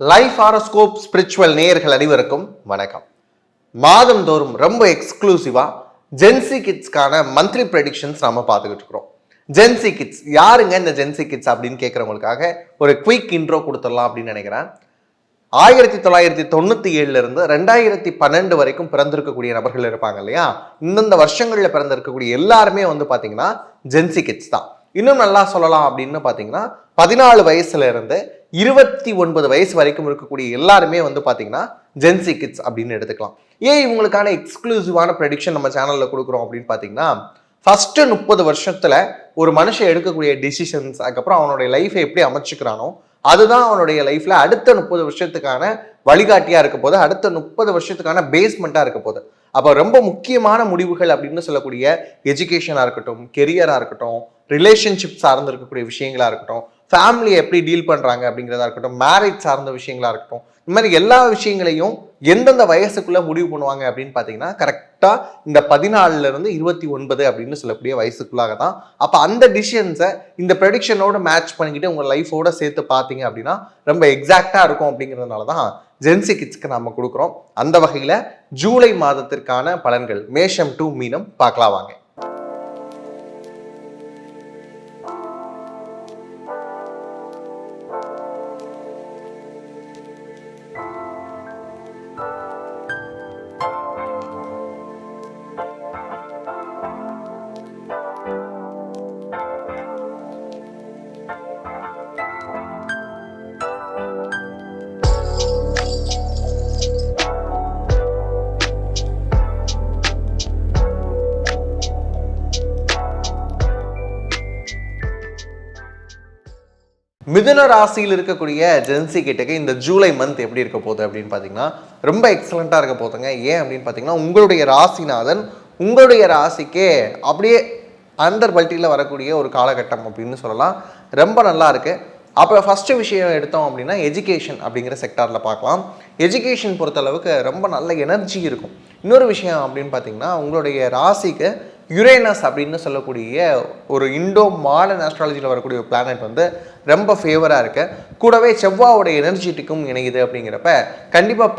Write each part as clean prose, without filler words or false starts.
Life horoscope spiritual நேயர்கள் அனைவருக்கும் வணக்கம். மாதந்தோறும் ரொம்ப எக்ஸ்க்ளூசிவா ஜென்சி கிட்ஸ்க்கான மந்த்லி ப்ரெடிக்ஷன்ஸ் நம்ம பார்த்துக்கிட்டு இருக்கிறோம். ஜென்சி கிட்ஸ் யாருங்க இந்த ஜென்சி கிட்ஸ் அப்படின்னு கேட்குறவங்களுக்காக ஒரு குயிக் இன்ட்ரோ கொடுத்துடலாம் அப்படின்னு நினைக்கிறேன். 1997 இருந்து 2012 வரைக்கும் பிறந்திருக்கக்கூடிய நபர்கள் இருப்பாங்க இல்லையா, இந்தந்த வருஷங்களில் பிறந்திருக்கக்கூடிய எல்லாருமே வந்து பார்த்தீங்கன்னா ஜென்சி கிட்ஸ் தான். இன்னும் நல்லா சொல்லலாம் அப்படின்னு பார்த்தீங்கன்னா 14 வயசுல இருந்து 29 வயசு வரைக்கும் இருக்கக்கூடிய எல்லாருமே வந்து பார்த்தீங்கன்னா ஜென்சி கிட்ஸ் அப்படின்னு எடுத்துக்கலாம். ஏன் இவங்களுக்கான எக்ஸ்க்ளூசிவான ப்ரெடிக்ஷன் நம்ம சேனலில் கொடுக்குறோம் அப்படின்னு பார்த்தீங்கன்னா, ஃபர்ஸ்ட் 30 வருஷத்துல ஒரு மனுஷன் எடுக்கக்கூடிய டிசிஷன்ஸ், அதுக்கப்புறம் அவனுடைய லைஃபை எப்படி அமைச்சுக்கிறானோ அதுதான் அவனுடைய லைஃப்ல அடுத்த 30 வருஷத்துக்கான வழிகாட்டியா இருக்க போது, அடுத்த 30 வருஷத்துக்கான பேஸ்மெண்ட்டா இருக்க போது. அப்போ ரொம்ப முக்கியமான முடிவுகள் அப்படின்னு சொல்லக்கூடிய எஜுகேஷனாக இருக்கட்டும், கெரியராக இருக்கட்டும், ரிலேஷன்ஷிப் சார்ந்து இருக்கக்கூடிய விஷயங்களா இருக்கட்டும், ஃபேமிலியை எப்படி டீல் பண்ணுறாங்க அப்படிங்கிறதா இருக்கட்டும், மேரேஜ் சார்ந்த விஷயங்களா இருக்கட்டும், இந்த மாதிரி எல்லா விஷயங்களையும் எந்தெந்த வயசுக்குள்ள முடிவு பண்ணுவாங்க அப்படின்னு பார்த்தீங்கன்னா கரெக்டாக இந்த 14 இருந்து 29 அப்படின்னு சொல்லக்கூடிய வயசுக்குள்ளாக தான். அப்போ அந்த டிசிஷன்ஸை இந்த ப்ரெடிக்ஷனோட மேட்ச் பண்ணிக்கிட்டு உங்கள் லைஃபோட சேர்த்து பார்த்தீங்க அப்படின்னா ரொம்ப எக்ஸாக்டாக இருக்கும். அப்படிங்கிறதுனால தான் ஜென்சி கிட்ஸ்க்கு நம்ம கொடுக்குறோம். அந்த வகையில் ஜூலை மாதத்திற்கான பலன்கள் மேஷம் டு மீனம் பார்க்கலாம் வாங்க. மிதுன ராசியில் இருக்கக்கூடிய ஜென்சி கிட்டக்கு இந்த ஜூலை மந்த் எப்படி இருக்க போகுது அப்படின்னு பார்த்தீங்கன்னா ரொம்ப எக்ஸலண்ட்டாக இருக்க போதுங்க. ஏன் அப்படின்னு பார்த்தீங்கன்னா உங்களுடைய ராசிநாதன் உங்களுடைய ராசிக்கே அப்படியே அந்தர் பல்ட்டியில் வரக்கூடிய ஒரு காலகட்டம் அப்படின்னு சொல்லலாம். ரொம்ப நல்லா இருக்கு. அப்போ ஃபஸ்ட்டு விஷயம் எடுத்தோம் அப்படின்னா எஜுகேஷன் அப்படிங்கிற செக்டாரில் பார்க்கலாம். எஜுகேஷன் பொறுத்தளவுக்கு ரொம்ப நல்ல எனர்ஜி இருக்கும். இன்னொரு விஷயம் அப்படின்னு பார்த்தீங்கன்னா உங்களுடைய ராசிக்கு யுரேனஸ் அப்படின்னு சொல்லக்கூடிய ஒரு இண்டோ மாடர்ன் ஆஸ்ட்ராலஜியில் வரக்கூடிய ஒரு பிளானட் வந்து ரொம்ப ஃபேவராக இருக்கு. கூடவே செவ்வாயோட எனர்ஜெட்டிக்கும் இணையுது. அப்படிங்கிறப்ப கண்டிப்பாக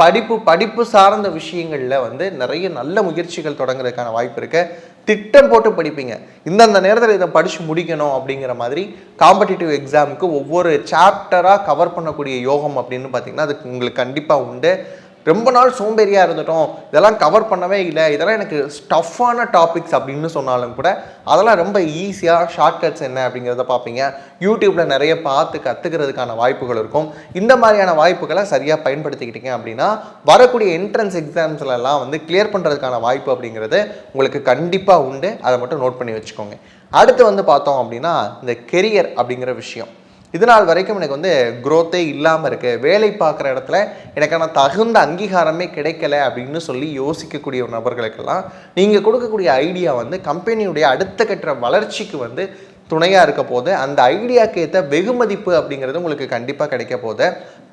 படிப்பு சார்ந்த விஷயங்களில் வந்து நிறைய நல்ல முயற்சிகள் தொடங்குறதுக்கான வாய்ப்பு இருக்கு. திட்டம் போட்டு படிப்பீங்க. இந்தந்த நேரத்தில் இதை படித்து முடிக்கணும் அப்படிங்கிற மாதிரி காம்படிட்டிவ் எக்ஸாமுக்கு ஒவ்வொரு சாப்டராக கவர் பண்ணக்கூடிய யோகம் அப்படின்னு பார்த்தீங்கன்னா அதுக்கு உங்களுக்கு கண்டிப்பாக உண்டு. ரொம்ப நாள் சோம்பேறியாக இருந்துட்டோம், இதெல்லாம் கவர் பண்ணவே இல்லை, இதெல்லாம் எனக்கு ஸ்டஃப்பான டாபிக்ஸ் அப்படின்னு சொன்னாலும் கூட அதெல்லாம் ரொம்ப ஈஸியாக ஷார்ட்கட்ஸ் என்ன அப்படிங்கிறத பார்ப்பீங்க. யூடியூப்பில் நிறைய பார்த்து கற்றுக்கிறதுக்கான வாய்ப்புகள் இருக்கும். இந்த மாதிரியான வாய்ப்புகளை சரியாக பயன்படுத்திக்கிட்டீங்க அப்படின்னா வரக்கூடிய என்ட்ரன்ஸ் எக்ஸாம்ஸ்லாம் வந்து கிளியர் பண்ணுறதுக்கான வாய்ப்பு அப்படிங்கிறது உங்களுக்கு கண்டிப்பாக உண்டு. அதை மட்டும் நோட் பண்ணி வச்சுக்கோங்க. அடுத்து வந்து பார்த்தோம் அப்படின்னா இந்த கெரியர் அப்படிங்கிற விஷயம் இதனால் வரைக்கும் எனக்கு வந்து க்ரோத்தே இல்லாமல் இருக்குது, வேலை பார்க்குற இடத்துல எனக்கான தகுந்த அங்கீகாரமே கிடைக்கல அப்படின்னு சொல்லி யோசிக்கக்கூடிய நபர்களுக்கெல்லாம் நீங்கள் கொடுக்கக்கூடிய ஐடியா வந்து கம்பெனியுடைய அடுத்த கட்ட வளர்ச்சிக்கு வந்து துணையாக இருக்க போது. அந்த ஐடியாவுக்கு ஏற்ற வெகுமதிப்பு அப்படிங்கிறது உங்களுக்கு கண்டிப்பாக கிடைக்க போது.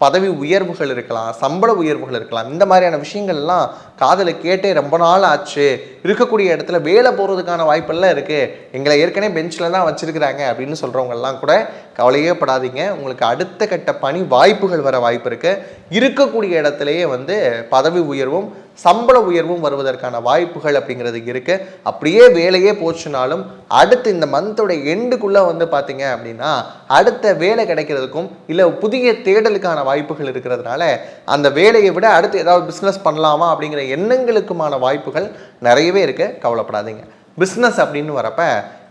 பதவி உயர்வுகள் இருக்கலாம், சம்பள உயர்வுகள் இருக்கலாம். இந்த மாதிரியான விஷயங்கள்லாம் காதில் கேட்டே ரொம்ப நாள் ஆச்சு, இருக்கக்கூடிய இடத்துல வேலை போகிறதுக்கான வாய்ப்பெல்லாம் இருக்குது, எங்களை ஏற்கனவே பெஞ்சில் தான் வச்சுருக்கிறாங்க அப்படின்னு சொல்கிறவங்கெல்லாம் கூட கவலையே படாதீங்க. உங்களுக்கு அடுத்த கட்ட பணி வாய்ப்புகள் வர வாய்ப்பு இருக்குது. இருக்கக்கூடிய இடத்துலையே வந்து பதவி உயர்வும் சம்பள உயர்வும் வருவதற்கான வாய்ப்புகள் அப்படிங்கிறது இருக்குது. அப்படியே வேலையே போச்சுனாலும் அடுத்து இந்த மந்தோட எண்டுக்குள்ளே வந்து பார்த்தீங்க அப்படின்னா அடுத்த வேலை கிடைக்கிறதுக்கும் இல்லை புதிய தேடலுக்கான வாய்ப்புகள் இருக்கிறதுனால அந்த வேலையை விட அடுத்து ஏதாவது பிஸ்னஸ் பண்ணலாமா அப்படிங்கிற எண்ணங்களுக்குமான வாய்ப்புகள் நிறையவே இருக்குது. கவலைப்படாதீங்க. பிஸ்னஸ் அப்படின்னு வரப்ப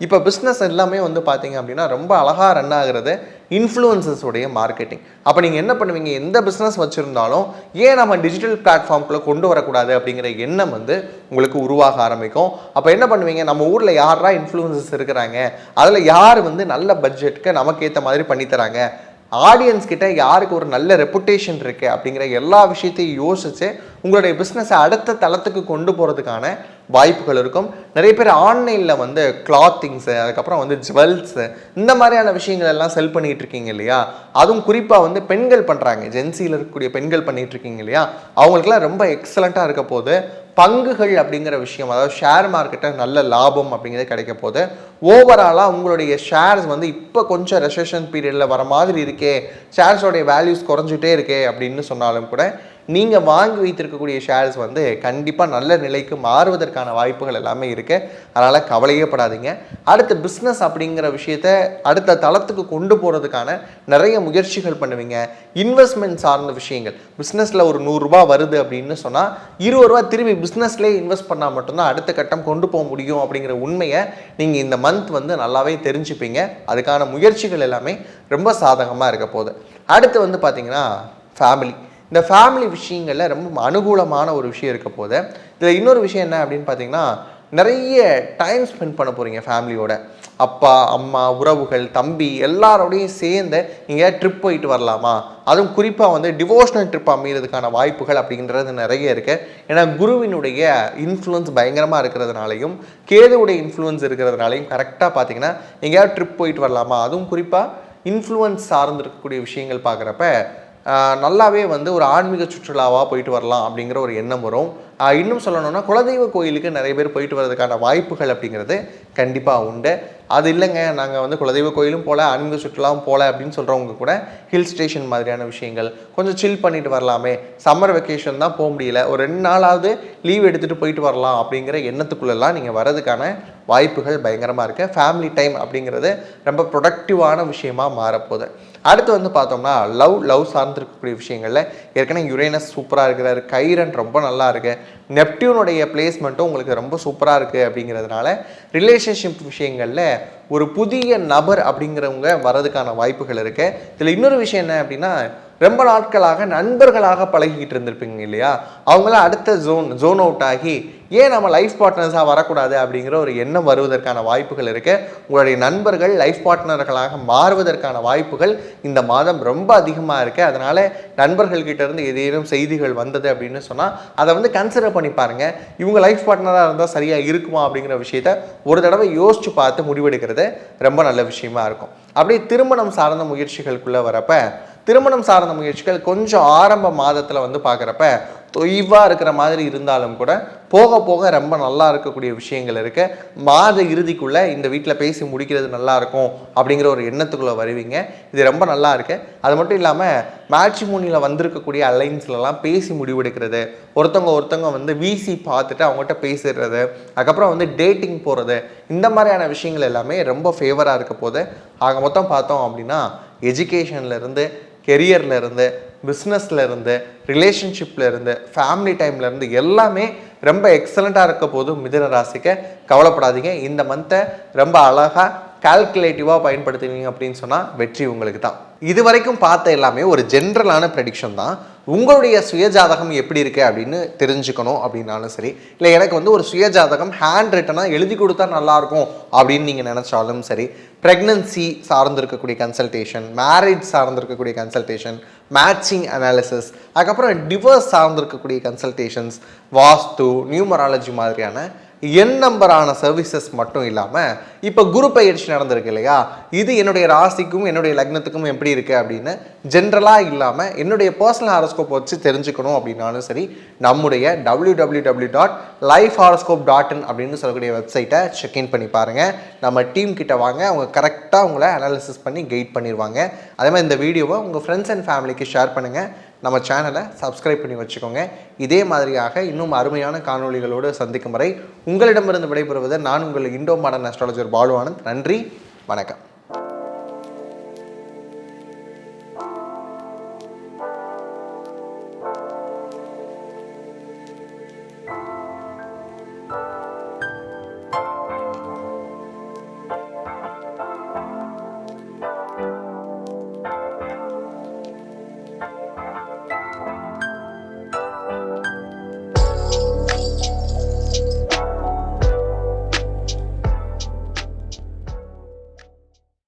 இப்போ பிஸ்னஸ் எல்லாமே வந்து பார்த்தீங்க அப்படின்னா ரொம்ப அழகாக ரன் ஆகிறது இன்ஃப்ளூயன்சஸோடைய மார்க்கெட்டிங். அப்போ நீங்கள் என்ன பண்ணுவீங்க, எந்த பிஸ்னஸ் வச்சுருந்தாலும் ஏன் நம்ம டிஜிட்டல் பிளாட்ஃபார்ம்குள்ளே கொண்டு வரக்கூடாது அப்படிங்கிற எண்ணம் வந்து உங்களுக்கு உருவாக ஆரம்பிக்கும். அப்போ என்ன பண்ணுவீங்க, நம்ம ஊரில் யாரா இன்ஃப்ளூயன்சஸ் இருக்கிறாங்க, அதில் யார் வந்து நல்ல பட்ஜெட்டுக்கு நமக்கு ஏற்ற மாதிரி பண்ணித்தராங்க, ஆடியன்ஸ் கிட்ட யாருக்கு ஒரு நல்ல ரெப்புடேஷன் இருக்குது அப்படிங்கிற எல்லா விஷயத்தையும் யோசித்து உங்களுடைய பிஸ்னஸை அடுத்த தளத்துக்கு கொண்டு போகிறதுக்கான வாய்ப்புகள் இருக்கும். நிறைய பேர் ஆன்லைனில் வந்து கிளாத்திங்ஸு, அதுக்கப்புறம் வந்து ஜுவல்ஸு, இந்த மாதிரியான விஷயங்கள் எல்லாம் செல் பண்ணிகிட்டு இருக்கீங்க இல்லையா? அதுவும் குறிப்பாக வந்து பெண்கள் பண்ணுறாங்க, ஜென்சியில் இருக்கக்கூடிய பெண்கள் பண்ணிகிட்டு இருக்கீங்க இல்லையா? அவங்களுக்குலாம் ரொம்ப எக்ஸலண்ட்டாக இருக்க போது. பங்குகள் அப்படிங்கிற விஷயம், அதாவது ஷேர் மார்க்கெட்டில் நல்ல லாபம் அப்படிங்கிறது கிடைக்க போது. ஓவராலாக உங்களுடைய ஷேர்ஸ் வந்து இப்போ கொஞ்சம் ரெசெஷன் பீரியடில் வர மாதிரி இருக்கே, ஷேர்ஸோடைய வேல்யூஸ் குறைஞ்சிட்டே இருக்கே அப்படின்னு சொன்னாலும் கூட நீங்கள் வாங்கி வைத்திருக்கக்கூடிய ஷேர்ஸ் வந்து கண்டிப்பாக நல்ல நிலைக்கு மாறுவதற்கான வாய்ப்புகள் எல்லாமே இருக்குது. அதனால் கவலையே படாதீங்க. அடுத்த பிஸ்னஸ் அப்படிங்கிற விஷயத்த அடுத்த தளத்துக்கு கொண்டு போகிறதுக்கான நிறைய முயற்சிகள் பண்ணுவீங்க. இன்வெஸ்ட்மெண்ட் சார்ந்த விஷயங்கள், பிஸ்னஸில் ஒரு 100 ரூபா வருது அப்படின்னு சொன்னால் 20 ரூபா திரும்பி பிஸ்னஸ்லேயே இன்வெஸ்ட் பண்ணால் மட்டும்தான் அடுத்த கட்டம் கொண்டு போக முடியும் அப்படிங்கிற உண்மையை நீங்கள் இந்த மந்த் வந்து நல்லாவே தெரிஞ்சுப்பீங்க. அதுக்கான முயற்சிகள் எல்லாமே ரொம்ப சாதகமாக இருக்க போகுது. அடுத்து வந்து பார்த்திங்கன்னா ஃபேமிலி. இந்த ஃபேமிலி விஷயங்களில் ரொம்ப அனுகூலமான ஒரு விஷயம் இருக்க போது. இதில் இன்னொரு விஷயம் என்ன அப்படின்னு பார்த்தீங்கன்னா, நிறைய டைம் ஸ்பெண்ட் பண்ண போகிறீங்க ஃபேமிலியோட. அப்பா, அம்மா, உறவுகள், தம்பி எல்லாரோடையும் சேர்ந்து இங்கே ட்ரிப் போயிட்டு வரலாமா? அதுவும் குறிப்பாக வந்து டிவோஷனல் ட்ரிப் அமைகிறதுக்கான வாய்ப்புகள் அப்படின்றது நிறைய இருக்குது. ஏன்னா குருவினுடைய இன்ஃப்ளூயன்ஸ் பயங்கரமாக இருக்கிறதுனாலையும் கேதுவுடைய இன்ஃப்ளூயன்ஸ் இருக்கிறதுனாலையும் கரெக்டாக பார்த்தீங்கன்னா எங்கேயாவது ட்ரிப் போயிட்டு வரலாமா? அதுவும் குறிப்பாக இன்ஃப்ளூயன்ஸ் சார்ந்து இருக்கக்கூடிய விஷயங்கள் பார்க்குறப்ப நல்லாவே வந்து ஒரு ஆன்மீக சுற்றுலாவாக போயிட்டு வரலாம் அப்படிங்கிற ஒரு எண்ணம் வரும். இன்னும் சொல்லணும்னா குலதெய்வ கோயிலுக்கு நிறைய பேர் போயிட்டு வர்றதுக்கான வாய்ப்புகள் அப்படிங்கிறது கண்டிப்பாக உண்டு. அது இல்லைங்க, நாங்கள் வந்து குலதெய்வ கோயிலும் போகல, ஆன்மீக சுற்றுலாவும் போகல அப்படின்னு சொல்கிறவங்க கூட ஹில் ஸ்டேஷன் மாதிரியான விஷயங்கள் கொஞ்சம் சில் பண்ணிட்டு வரலாமே, சம்மர் வெக்கேஷன் தான் போக முடியல, ஒரு 2 நாளாவது லீவ் எடுத்துகிட்டு போயிட்டு வரலாம் அப்படிங்கிற எண்ணத்துக்குள்ளெல்லாம் நீங்கள் வரதுக்கான வாய்ப்புகள் பயங்கரமாக இருக்குது. ஃபேமிலி டைம் அப்படிங்கிறது ரொம்ப ப்ரொடக்டிவான விஷயமாக மாறப்போகுது. அடுத்து வந்து பார்த்தோம்னா லவ் சார்ந்திருக்கக்கூடிய விஷயங்களில் ஏற்கனவே யுரேனஸ் சூப்பராக இருக்கிறாரு, கைரன் ரொம்ப நல்லா இருக்குது, நெப்டியூனுடைய பிளேஸ்மெண்ட்டும் உங்களுக்கு ரொம்ப சூப்பராக இருக்குது. அப்படிங்கிறதுனால ரிலேஷன்ஷிப் விஷயங்களில் ஒரு புதிய நபர் அப்படிங்கிறவங்க வரதுக்கான வாய்ப்புகள் இருக்குது. இதில் இன்னொரு விஷயம் என்ன அப்படின்னா, ரொம்ப நாட்களாக நண்பர்களாக பழகிக்கிட்டு இருந்திருப்பீங்க இல்லையா? அவங்களாம் அடுத்த ஜோன் அவுட் ஆகி ஏன் நம்ம லைஃப் பார்ட்னர்ஸாக வரக்கூடாது அப்படிங்கிற ஒரு எண்ணம் வருவதற்கான வாய்ப்புகள் இருக்குது. உங்களுடைய நண்பர்கள் லைஃப் பார்ட்னர்களாக மாறுவதற்கான வாய்ப்புகள் இந்த மாதம் ரொம்ப அதிகமாக இருக்குது. அதனால் நண்பர்கள்கிட்ட இருந்து ஏதேனும் செய்திகள் வந்தது அப்படின்னு சொன்னால் அதை வந்து கன்சிடர் பண்ணி பாருங்கள். இவங்க லைஃப் பார்ட்னராக இருந்தால் சரியாக இருக்குமா அப்படிங்கிற விஷயத்த ஒரு தடவை யோசித்து பார்த்து முடிவெடுக்கிறது ரொம்ப நல்ல விஷயமா இருக்கும். அப்படியே திருமணம் சார்ந்த முயற்சிகளுக்குள்ளே வரப்ப, திருமணம் சார்ந்த முயற்சிகள் கொஞ்சம் ஆரம்ப மாதத்தில் வந்து பார்க்குறப்ப தொய்வாக இருக்கிற மாதிரி இருந்தாலும் கூட போக போக ரொம்ப நல்லா இருக்கக்கூடிய விஷயங்கள் இருக்குது. மாத இறுதிக்குள்ளே இந்த வீட்டில் பேசி முடிக்கிறது நல்லாயிருக்கும் அப்படிங்கிற ஒரு எண்ணத்துக்குள்ளே வருவீங்க. இது ரொம்ப நல்லா இருக்குது. அது மட்டும் இல்லாமல் மேட்ரிமோனியில் வந்திருக்கக்கூடிய அலைன்ஸ்லலாம் பேசி முடிவெடுக்கிறது, ஒருத்தவங்க வந்து வீசி பார்த்துட்டு அவங்ககிட்ட பேசிடுறது, அதுக்கப்புறம் வந்து டேட்டிங் போகிறது, இந்த மாதிரியான விஷயங்கள் எல்லாமே ரொம்ப ஃபேவராக இருக்க போது. ஆக மொத்தம் பார்த்தோம் அப்படின்னா எஜுகேஷன்லேருந்து, கெரியர்லேருந்து, பிஸ்னஸ்லேருந்து, ரிலேஷன்ஷிப்லேருந்து, ஃபேமிலி டைம்லேருந்து எல்லாமே ரொம்ப எக்ஸலண்ட்டாக இருக்க போது. மிதுன ராசிக்கு கவலைப்படாதீங்க. இந்த மந்த்தை ரொம்ப அழகாக கால்குலேட்டிவாக பயன்படுத்துவீங்க அப்படின்னு சொன்னால் வெற்றி உங்களுக்கு தான். இது வரைக்கும் பார்த்த எல்லாமே ஒரு ஜென்ரலான ப்ரெடிக்ஷன் தான். உங்களுடைய சுயஜாதகம் எப்படி இருக்குது அப்படின்னு தெரிஞ்சுக்கணும் அப்படின்னாலும் சரி, இல்லை எனக்கு வந்து ஒரு சுயஜாதகம் ஹேண்ட் ரிட்டனாக எழுதி கொடுத்தா நல்லாயிருக்கும் அப்படின்னு நீங்கள் நினச்சாலும் சரி, ப்ரெக்னன்சி சார்ந்திருக்கக்கூடிய கன்சல்டேஷன், மேரேஜ் சார்ந்திருக்கக்கூடிய கன்சல்டேஷன், மேட்சிங் அனாலிசிஸ், அதுக்கப்புறம் டிவோர்ஸ் சார்ந்திருக்கக்கூடிய கன்சல்டேஷன்ஸ், வாஸ்து, நியூமராலஜி மாதிரியான எண் நம்பரான சர்வீசஸ் மட்டும் இல்லாமல் இப்போ குரு பயிற்சி நடந்திருக்கு இல்லையா, இது என்னுடைய ராசிக்கும் என்னுடைய லக்னத்துக்கும் எப்படி இருக்குது அப்படின்னு ஜென்ரலாக இல்லாமல் என்னுடைய பர்சனல் ஹாரோஸ்கோப் வச்சு தெரிஞ்சுக்கணும் அப்படின்னாலும் சரி, நம்முடைய www.lifehoroscope.in அப்படின்னு சொல்லக்கூடிய வெப்சைட்டை செக்இன் பண்ணி பாருங்கள். நம்ம டீம் கிட்ட வாங்க, அவங்க கரெக்டாக உங்களை அனாலிசிஸ் பண்ணி கைட் பண்ணிடுவாங்க. அதே மாதிரி இந்த வீடியோவை உங்கள் ஃப்ரெண்ட்ஸ் அண்ட் ஃபேமிலிக்கு ஷேர் பண்ணுங்கள். நம்ம சேனலை சப்ஸ்கிரைப் பண்ணி வச்சுக்கோங்க. இதே மாதிரியாக இன்னும் அருமையான காணொளிகளோடு சந்திக்கும் வரை உங்களிடமிருந்து விடைபெறுவது நான் உங்கள் Indo modern astrologer Balu Anand. நன்றி, வணக்கம்.